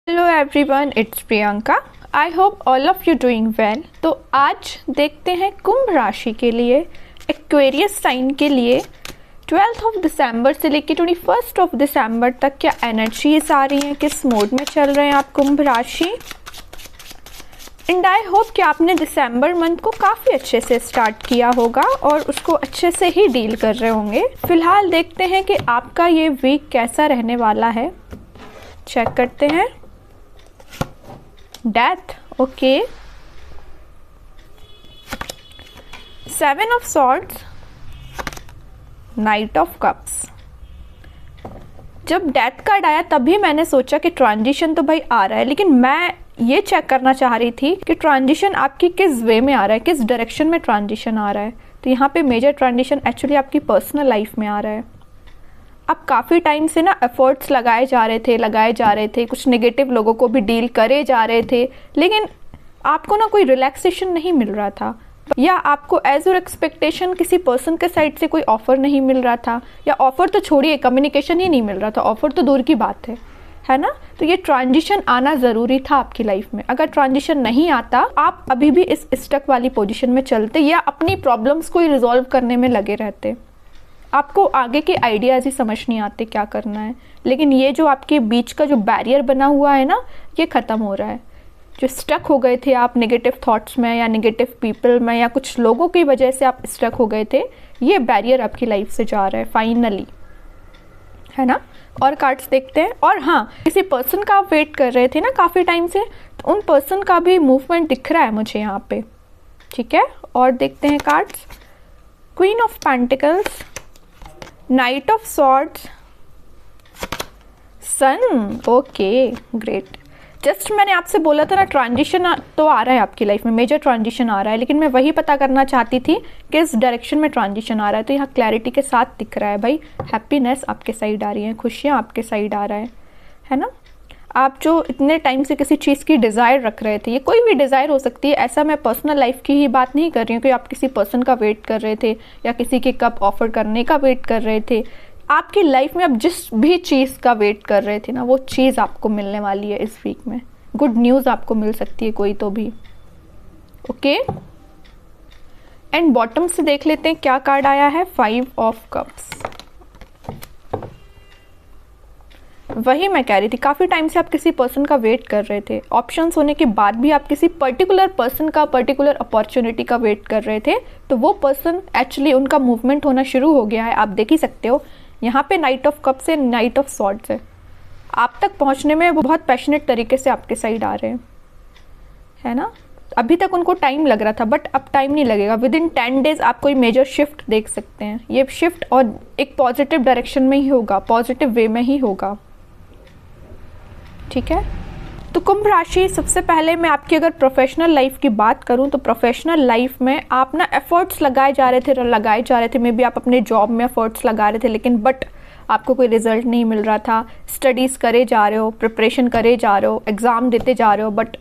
Hello everyone, it's Priyanka. I hope all of you doing well. तो आज देखते हैं कुंभ राशि के लिए, एक्वेरियस साइन के लिए 12 ऑफ दिसंबर से लेकर 21 ऑफ दिसंबर तक क्या एनर्जीज आ रही हैं, किस मोड में चल रहे हैं आप कुंभ राशि। एंड आई होप कि आपने दिसंबर मंथ को काफ़ी अच्छे से स्टार्ट किया होगा और उसको अच्छे से ही डील कर रहे होंगे। फिलहाल देखते हैं कि आपका ये वीक कैसा रहने वाला है। चेक करते हैं। Death, okay. 7 of swords, night of cups. जब डेथ कार्ड आया तभी मैंने सोचा कि ट्रांजिशन तो भाई आ रहा है, लेकिन मैं ये चेक करना चाह रही थी कि ट्रांजिशन आपकी किस वे में आ रहा है, किस डायरेक्शन में ट्रांजिशन आ रहा है। तो यहाँ पे मेजर ट्रांजिशन एक्चुअली आपकी पर्सनल लाइफ में आ रहा है। आप काफ़ी टाइम से ना एफर्ट्स लगाए जा रहे थे, कुछ नेगेटिव लोगों को भी डील करे जा रहे थे, लेकिन आपको ना कोई रिलैक्सेशन नहीं मिल रहा था, या आपको एज योर एक्सपेक्टेशन किसी पर्सन के साइड से कोई ऑफ़र नहीं मिल रहा था, या ऑफ़र तो छोड़िए, कम्युनिकेशन ही नहीं मिल रहा था, ऑफ़र तो दूर की बात है ना। तो ये ट्रांजिशन आना ज़रूरी था आपकी लाइफ में। अगर ट्रांजिशन नहीं आता, आप अभी भी इस स्टक वाली पोजीशन में चलते या अपनी प्रॉब्लम्स को ही रिजॉल्व करने में लगे रहते। आपको आगे के आइडियाज़ ही समझ नहीं आते क्या करना है। लेकिन ये जो आपके बीच का जो बैरियर बना हुआ है ना, ये ख़त्म हो रहा है। जो स्टक हो गए थे आप नेगेटिव थॉट्स में या नेगेटिव पीपल में या कुछ लोगों की वजह से आप स्टक हो गए थे, ये बैरियर आपकी लाइफ से जा रहा है फाइनली, है ना। और कार्ड्स देखते हैं। और हाँ, किसी पर्सन का आप वेट कर रहे थे ना काफ़ी टाइम से, तो उन पर्सन का भी मूवमेंट दिख रहा है मुझे यहाँ पे, ठीक है। और देखते हैं cards. Queen of pentacles, knight of swords, sun, okay great. Just मैंने आपसे बोला था ना, ट्रांजिशन तो आ रहा है आपकी लाइफ में, मेजर ट्रांजिशन आ रहा है, लेकिन मैं वही पता करना चाहती थी कि इस डायरेक्शन में ट्रांजिशन आ रहा है। तो यहाँ क्लैरिटी के साथ दिख रहा है भाई, हैप्पीनेस आपके साइड आ रही है, खुशियाँ आपके साइड आ रहा है ना। आप जो इतने टाइम से किसी चीज़ की डिज़ायर रख रहे थे, ये कोई भी डिज़ायर हो सकती है, ऐसा मैं पर्सनल लाइफ की ही बात नहीं कर रही हूँ कि आप किसी पर्सन का वेट कर रहे थे या किसी के कप ऑफर करने का वेट कर रहे थे। आपकी लाइफ में आप जिस भी चीज़ का वेट कर रहे थे ना, वो चीज़ आपको मिलने वाली है इस वीक में। गुड न्यूज़ आपको मिल सकती है कोई तो भी, ओके। एंड बॉटम से देख लेते हैं क्या कार्ड आया है। 5 ऑफ कप्स। वही मैं कह रही थी, काफ़ी टाइम से आप किसी पर्सन का वेट कर रहे थे, ऑप्शंस होने के बाद भी आप किसी पर्टिकुलर पर्सन का, पर्टिकुलर अपॉर्चुनिटी का वेट कर रहे थे। तो वो पर्सन एक्चुअली उनका मूवमेंट होना शुरू हो गया है, आप देख ही सकते हो। यहाँ पे नाइट ऑफ कप से नाइट ऑफ सॉर्ड्स है, आप तक पहुँचने में वो बहुत पैशनेट तरीके से आपके साइड आ रहे हैं, है ना। अभी तक उनको टाइम लग रहा था, बट अब टाइम नहीं लगेगा। विद इन 10 डेज आप कोई मेजर शिफ्ट देख सकते हैं। ये शिफ्ट और एक पॉजिटिव डायरेक्शन में ही होगा, पॉजिटिव वे में ही होगा, ठीक है। तो कुंभ राशि, सबसे पहले मैं आपकी अगर प्रोफेशनल लाइफ की बात करूं, तो प्रोफेशनल लाइफ में आप ना एफर्ट्स लगाए जा रहे थे। मे बी आप अपने जॉब में एफर्ट्स लगा रहे थे, लेकिन बट आपको कोई रिजल्ट नहीं मिल रहा था। स्टडीज़ करे जा रहे हो, प्रिपरेशन करे जा रहे हो, एग्ज़ाम देते जा रहे हो, बट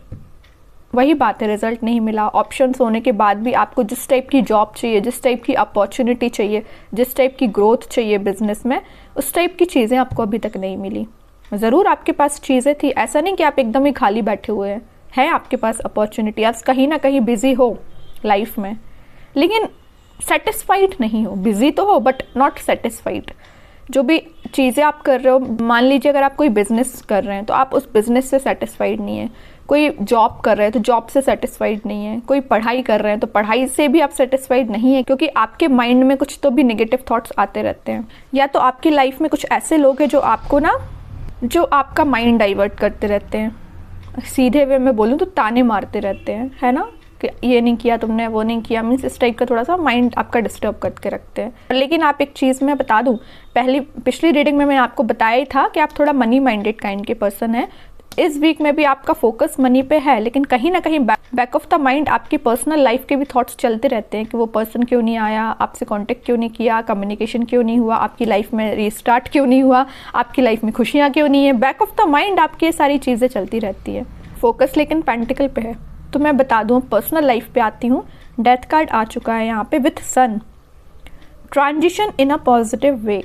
वही बात है, रिजल्ट नहीं मिला। ऑप्शंस होने के बाद भी आपको जिस टाइप की जॉब चाहिए, जिस टाइप की अपॉर्चुनिटी चाहिए, जिस टाइप की ग्रोथ चाहिए बिजनेस में, उस टाइप की चीज़ें आपको अभी तक नहीं मिली। ज़रूर आपके पास चीज़ें थी, ऐसा नहीं कि आप एकदम ही खाली बैठे हुए हैं, है आपके पास अपॉर्चुनिटी, आप कहीं ना कहीं बिजी हो लाइफ में, लेकिन सेटिस्फाइड नहीं हो। बिजी तो हो बट नॉट सेटिस्फाइड। जो भी चीज़ें आप कर रहे हो, मान लीजिए अगर आप कोई बिज़नेस कर रहे हैं तो आप उस बिज़नेस से सेटिस्फाइड नहीं है। कोई जॉब कर रहे हैं तो जॉब से सेटिस्फाइड नहीं है। कोई पढ़ाई कर रहे हैं तो पढ़ाई से भी आप सेटिस्फाइड नहीं है, क्योंकि आपके माइंड में कुछ तो भी नेगेटिव थॉट्स आते रहते हैं। या तो आपकी लाइफ में कुछ ऐसे लोग हैं जो आपका माइंड डाइवर्ट करते रहते हैं, सीधे वे में बोलूँ तो ताने मारते रहते हैं, है ना, कि ये नहीं किया तुमने, वो नहीं किया, मीन्स इस टाइप का थोड़ा सा माइंड आपका डिस्टर्ब करके रखते हैं। लेकिन आप एक चीज़ मैं बता दूं, पिछली रीडिंग में मैंने आपको बताया ही था कि आप थोड़ा मनी माइंडेड काइंड के पर्सन हैं। इस वीक में भी आपका फोकस मनी पे है, लेकिन कहीं ना कहीं बैक ऑफ द माइंड आपकी पर्सनल लाइफ के भी थॉट्स चलते रहते हैं कि वो पर्सन क्यों नहीं आया, आपसे कांटेक्ट क्यों नहीं किया, कम्युनिकेशन क्यों नहीं हुआ, आपकी लाइफ में रीस्टार्ट क्यों नहीं हुआ, आपकी लाइफ में खुशियाँ क्यों नहीं है। बैक ऑफ द माइंड आपकी ये सारी चीज़ें चलती रहती है। फोकस लेकिन पेंटिकल पे है। तो मैं बता दूँ, पर्सनल लाइफ पे आती हूँ। डेथ कार्ड आ चुका है यहाँ पे with sun. Transition in a positive way.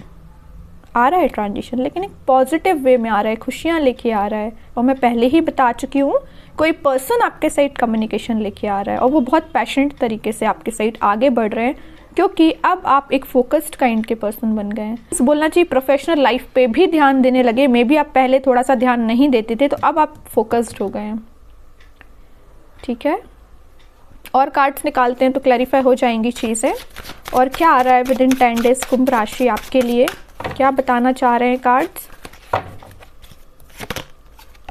आ रहा है ट्रांजिशन, लेकिन एक पॉजिटिव वे में आ रहा है, खुशियाँ लेके आ रहा है। और मैं पहले ही बता चुकी हूँ, कोई पर्सन आपके साइड कम्युनिकेशन लेके आ रहा है और वो बहुत पैशनेट तरीके से आपके साइड आगे बढ़ रहे हैं, क्योंकि अब आप एक फोकस्ड काइंड के पर्सन बन गए हैं। बोलना चाहिए प्रोफेशनल लाइफ पे भी ध्यान देने लगे। मे बी आप पहले थोड़ा सा ध्यान नहीं देते थे, तो अब आप फोकस्ड हो गए हैं। ठीक है, और कार्ड्स निकालते हैं तो क्लैरिफाई हो जाएंगी चीज़ें। और क्या आ रहा है विद इन 10 डेज कुंभ राशि आपके लिए, क्या बताना चाह रहे हैं कार्ड्स।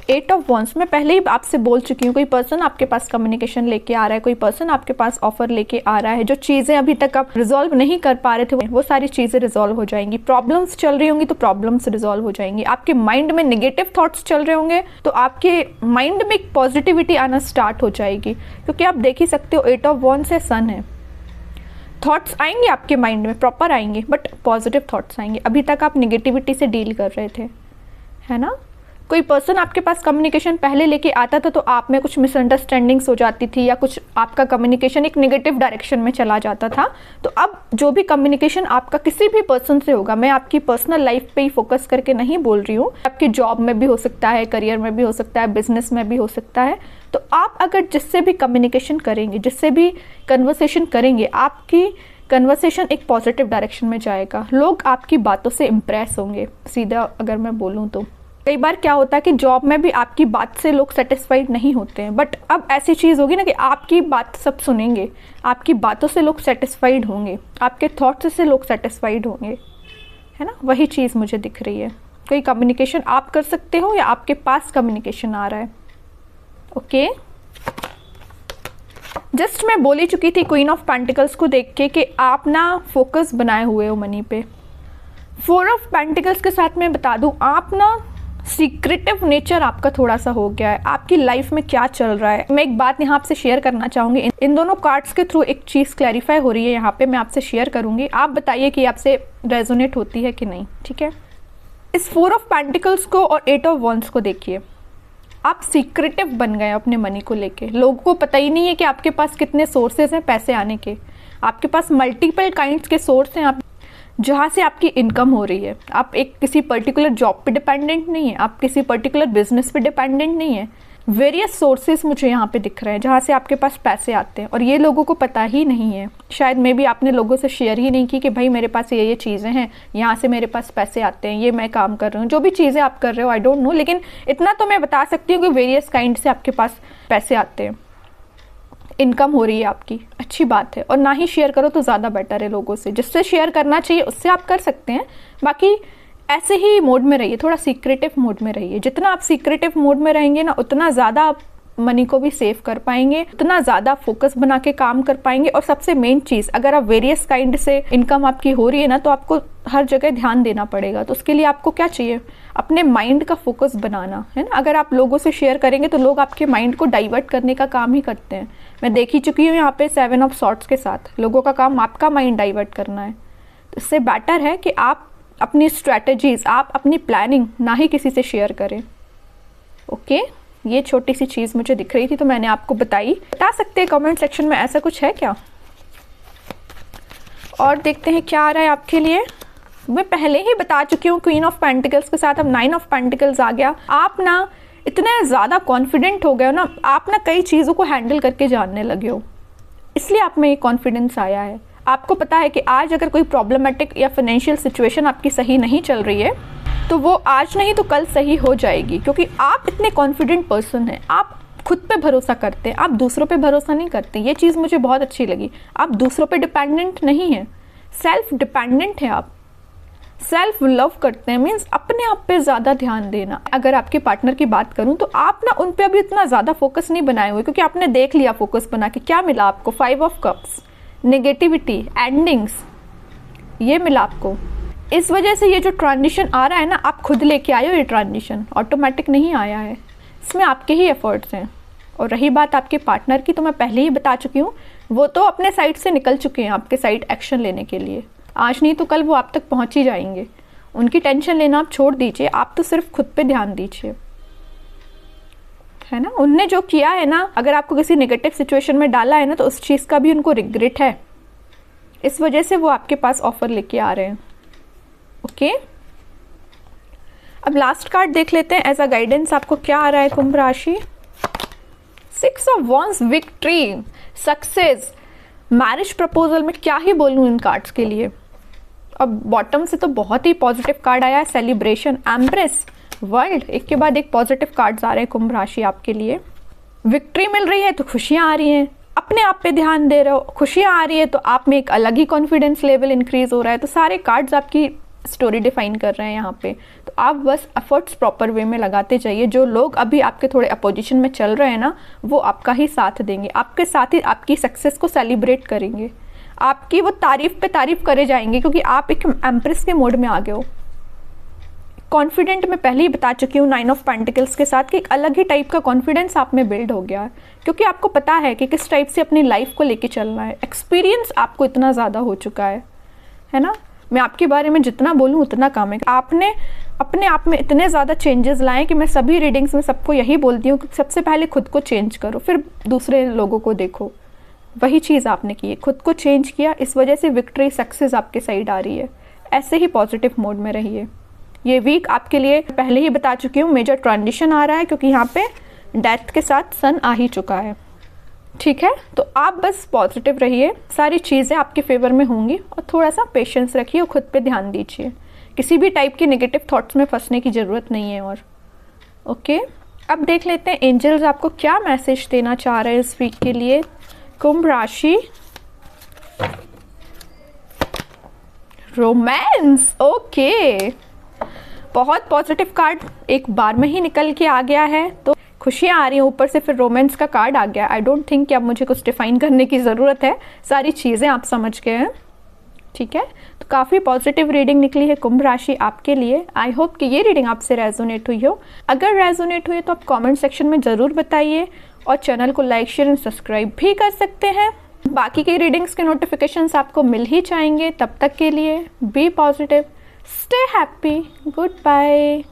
8 ऑफ वॉन्ड्स, मैं पहले ही आपसे बोल चुकी हूँ, कोई पर्सन आपके पास कम्युनिकेशन लेके आ रहा है, कोई पर्सन आपके पास ऑफर लेके आ रहा है। जो चीज़ें अभी तक आप रिजॉल्व नहीं कर पा रहे थे, वो सारी चीज़ें रिजॉल्व हो जाएंगी। प्रॉब्लम्स चल रही होंगी तो प्रॉब्लम्स रिजॉल्व हो जाएंगी। आपके माइंड में नेगेटिव थॉट्स चल रहे होंगे तो आपके माइंड में एक पॉजिटिविटी आना स्टार्ट हो जाएगी, क्योंकि आप देख ही सकते हो 8 ऑफ वॉन्ड्स है, सन है। थॉट्स आएंगे आपके माइंड में, प्रॉपर आएंगे, बट पॉजिटिव थॉट्स आएंगे। अभी तक आप निगेटिविटी से डील कर रहे थे, है ना। कोई पर्सन आपके पास कम्युनिकेशन पहले लेके आता था तो आप में कुछ मिसअंडरस्टैंडिंग्स हो जाती थी, या कुछ आपका कम्युनिकेशन एक नेगेटिव डायरेक्शन में चला जाता था। तो अब जो भी कम्युनिकेशन आपका किसी भी पर्सन से होगा, मैं आपकी पर्सनल लाइफ पे ही फोकस करके नहीं बोल रही हूँ, आपकी जॉब में भी हो सकता है, करियर में भी हो सकता है, बिजनेस में भी हो सकता है। तो आप अगर जिससे भी कम्युनिकेशन करेंगे, जिससे भी कन्वर्सेशन करेंगे, आपकी कन्वर्सेशन एक पॉजिटिव डायरेक्शन में जाएगा। लोग आपकी बातों से इम्प्रेस होंगे, सीधा अगर मैं बोलूँ तो। कई बार क्या होता है कि जॉब में भी आपकी बात से लोग सेटिस्फाइड नहीं होते हैं, बट अब ऐसी चीज़ होगी ना कि आपकी बात सब सुनेंगे, आपकी बातों से लोग सेटिस्फाइड होंगे, आपके थॉट्स से लोग सेटिस्फाइड होंगे, है ना। वही चीज़ मुझे दिख रही है। कोई कम्युनिकेशन आप कर सकते हो या आपके पास कम्युनिकेशन आ रहा है। ओके, जस्ट मैं बोल ही चुकी थी क्वीन ऑफ पेंटिकल्स को देख के कि आप ना फोकस बनाए हुए हो मनी पे। 4 ऑफ पेंटिकल्स के साथ मैं बता दूं, आप ना सीक्रेटिव नेचर आपका थोड़ा सा हो गया है। आपकी लाइफ में क्या चल रहा है, मैं एक बात यहाँ आपसे शेयर करना चाहूँगी। इन दोनों कार्ड्स के थ्रू एक चीज़ क्लैरिफाई हो रही है, यहाँ पे मैं आपसे शेयर करूँगी। आप बताइए कि आपसे रेजोनेट होती है कि नहीं। ठीक है, इस 4 ऑफ पेंटिकल्स को और 8 ऑफ वॉन्ड्स को देखिए। आप सीक्रेटिव बन गए अपने मनी को लेके। लोगों को पता ही नहीं है कि आपके पास कितने सोर्सेज हैं पैसे आने के। आपके पास मल्टीपल काइंड्स के सोर्स हैं, आप जहाँ से आपकी इनकम हो रही है। आप एक किसी पर्टिकुलर जॉब पे डिपेंडेंट नहीं है, आप किसी पर्टिकुलर बिजनेस पे डिपेंडेंट नहीं है। वेरियस सोर्सेज मुझे यहाँ पे दिख रहे हैं जहाँ से आपके पास पैसे आते हैं, और ये लोगों को पता ही नहीं है। शायद मे भी आपने लोगों से शेयर ही नहीं की कि भाई मेरे पास ये चीज़ें हैं, यहाँ से मेरे पास पैसे आते हैं, ये मैं काम कर रही हूँ। जो भी चीज़ें आप कर रहे हो, आई डोंट नो, लेकिन इतना तो मैं बता सकती हूँ कि वेरियस काइंड से आपके पास पैसे आते हैं, इनकम हो रही है आपकी। अच्छी बात है, और ना ही शेयर करो तो ज़्यादा बेटर है लोगों से। जिससे शेयर करना चाहिए उससे आप कर सकते हैं, बाकी ऐसे ही मोड में रहिए, थोड़ा सीक्रेटिव मोड में रहिए। जितना आप सीक्रेटिव मोड में रहेंगे ना, उतना ज़्यादा आप मनी को भी सेव कर पाएंगे, उतना ज़्यादा फोकस बना के काम कर पाएंगे। और सबसे मेन चीज़, अगर आप वेरियस काइंड से इनकम आपकी हो रही है ना, तो आपको हर जगह ध्यान देना पड़ेगा। तो उसके लिए आपको क्या चाहिए, अपने माइंड का फोकस बनाना है ना। अगर आप लोगों से शेयर करेंगे तो लोग आपके माइंड को डाइवर्ट करने का काम ही करते हैं। मैं देख ही चुकी हूँ यहाँ पे 7 ऑफ सॉर्ट्स के साथ। लोगों का काम आपका माइंड डाइवर्ट करना है। तो इससे बेटर है कि आप अपनी स्ट्रैटेजीज, आप अपनी प्लानिंग ना ही किसी से शेयर करें। ओके, ये छोटी सी चीज़ मुझे दिख रही थी तो मैंने आपको बताई। बता सकते हैं कमेंट सेक्शन में ऐसा कुछ है क्या। और देखते हैं क्या आ रहा है आपके लिए। मैं पहले ही बता चुकी हूँ क्वीन ऑफ पेंटिकल्स के साथ अब 9 ऑफ पेंटिकल्स आ गया। आप ना इतने ज़्यादा कॉन्फिडेंट हो गए हो ना, आप ना कई चीज़ों को हैंडल करके जानने लगे हो, इसलिए आप में ये कॉन्फिडेंस आया है। आपको पता है कि आज अगर कोई प्रॉब्लमेटिक या फाइनेंशियल सिचुएशन आपकी सही नहीं चल रही है तो वो आज नहीं तो कल सही हो जाएगी, क्योंकि आप इतने कॉन्फिडेंट पर्सन हैं। आप खुद पे भरोसा करते हैं, आप दूसरों पे भरोसा नहीं करते। ये चीज़ मुझे बहुत अच्छी लगी। आप दूसरों पे डिपेंडेंट नहीं हैं, सेल्फ डिपेंडेंट हैं। आप सेल्फ लव करते हैं, मीन्स अपने आप पे ज़्यादा ध्यान देना। अगर आपके पार्टनर की बात करूं तो आप ना उन पे अभी इतना ज़्यादा फोकस नहीं बनाए हुए, क्योंकि आपने देख लिया फोकस बना के क्या मिला आपको। 5 ऑफ कप्स, नेगेटिविटी, एंडिंग्स, ये मिला आपको। इस वजह से ये जो ट्रांजिशन आ रहा है ना, आप खुद लेके आए हो। ये ट्रांजिशन ऑटोमेटिक नहीं आया है, इसमें आपके ही एफर्ट्स हैं। और रही बात आपके पार्टनर की, तो मैं पहले ही बता चुकी हूँ, वो तो अपने साइड से निकल चुके हैं आपके साइड एक्शन लेने के लिए। आज नहीं तो कल वो आप तक पहुँच ही जाएंगे। उनकी टेंशन लेना आप छोड़ दीजिए, आप तो सिर्फ खुद पे ध्यान दीजिए, है ना। उनने जो किया है ना, अगर आपको किसी नेगेटिव सिचुएशन में डाला है ना, तो उस चीज़ का भी उनको रिग्रेट है। इस वजह से वो आपके पास ऑफर लेके आ रहे हैं। ओके, अब लास्ट कार्ड देख लेते हैं, एज अ गाइडेंस आपको क्या आ रहा है कुंभ राशि। 6 of wands, victory, success, marriage proposal में क्या ही बोलूँ इन कार्ड्स के लिए। अब बॉटम से तो बहुत ही पॉजिटिव कार्ड आया है, सेलिब्रेशन, एम्प्रेस, वर्ल्ड, एक के बाद एक पॉजिटिव कार्ड्स आ रहे हैं कुंभ राशि आपके लिए। विक्ट्री मिल रही है तो खुशियाँ आ रही हैं, अपने आप पे ध्यान दे रहे हो, खुशियाँ आ रही है तो आप में एक अलग ही कॉन्फिडेंस लेवल इंक्रीज हो रहा है। तो सारे कार्ड्स आपकी स्टोरी डिफाइन कर रहे हैं यहाँ पे। तो आप बस एफर्ट्स प्रॉपर वे में लगाते जाइए। जो लोग अभी आपके थोड़े अपोजिशन में चल रहे हैं ना, वो आपका ही साथ देंगे, आपके साथ ही आपकी सक्सेस को सेलिब्रेट करेंगे, आपकी वो तारीफ पे तारीफ करे जाएंगे, क्योंकि आप एक एम्प्रेस के मोड में आ गए हो। कॉन्फिडेंट मैं पहले ही बता चुकी हूँ 9 ऑफ पेंटिकल्स के साथ कि एक अलग ही टाइप का कॉन्फिडेंस आप में बिल्ड हो गया है, क्योंकि आपको पता है कि किस टाइप से अपनी लाइफ को लेके चलना है। एक्सपीरियंस आपको इतना ज़्यादा हो चुका है ना। मैं आपके बारे में जितना बोलूँ उतना कम है। आपने अपने आप में इतने ज़्यादा चेंजेस लाए कि मैं सभी रीडिंग्स में सबको यही बोलती हूँ कि सबसे पहले खुद को चेंज करो, फिर दूसरे लोगों को देखो। वही चीज़ आपने की है, खुद को चेंज किया, इस वजह से विक्ट्री, सक्सेस आपके साइड आ रही है। ऐसे ही पॉजिटिव मोड में रहिए। ये वीक आपके लिए पहले ही बता चुकी हूँ मेजर ट्रांजिशन आ रहा है, क्योंकि यहाँ पे डेथ के साथ सन आ ही चुका है। ठीक है, तो आप बस पॉजिटिव रहिए, सारी चीज़ें आपके फेवर में होंगी, और थोड़ा सा पेशेंस रखिए और खुद पे ध्यान दीजिए। किसी भी टाइप की नेगेटिव थॉट्स में फंसने की ज़रूरत नहीं है। और ओके, अब देख लेते हैं एंजल्स आपको क्या मैसेज देना चाह रहे हैं इस वीक के लिए कुंभ राशि। रोमांस, ओके, बहुत पॉजिटिव कार्ड एक बार में ही निकल के आ गया है, तो खुशियाँ आ रही हैं, ऊपर से फिर रोमांस का कार्ड आ गया। आई डोंट थिंक कि अब मुझे कुछ डिफाइन करने की ज़रूरत है, सारी चीज़ें आप समझ गए हैं। ठीक है, तो काफ़ी पॉजिटिव रीडिंग निकली है कुंभ राशि आपके लिए। आई होप कि ये रीडिंग आपसे रेजोनेट हुई हो। अगर रेजोनेट हुई है तो आप कमेंट सेक्शन में ज़रूर बताइए, और चैनल को लाइक, शेयर एंड सब्सक्राइब भी कर सकते हैं। बाकी के रीडिंग्स के नोटिफिकेशंस आपको मिल ही जाएंगे। तब तक के लिए be positive, stay happy, good bye.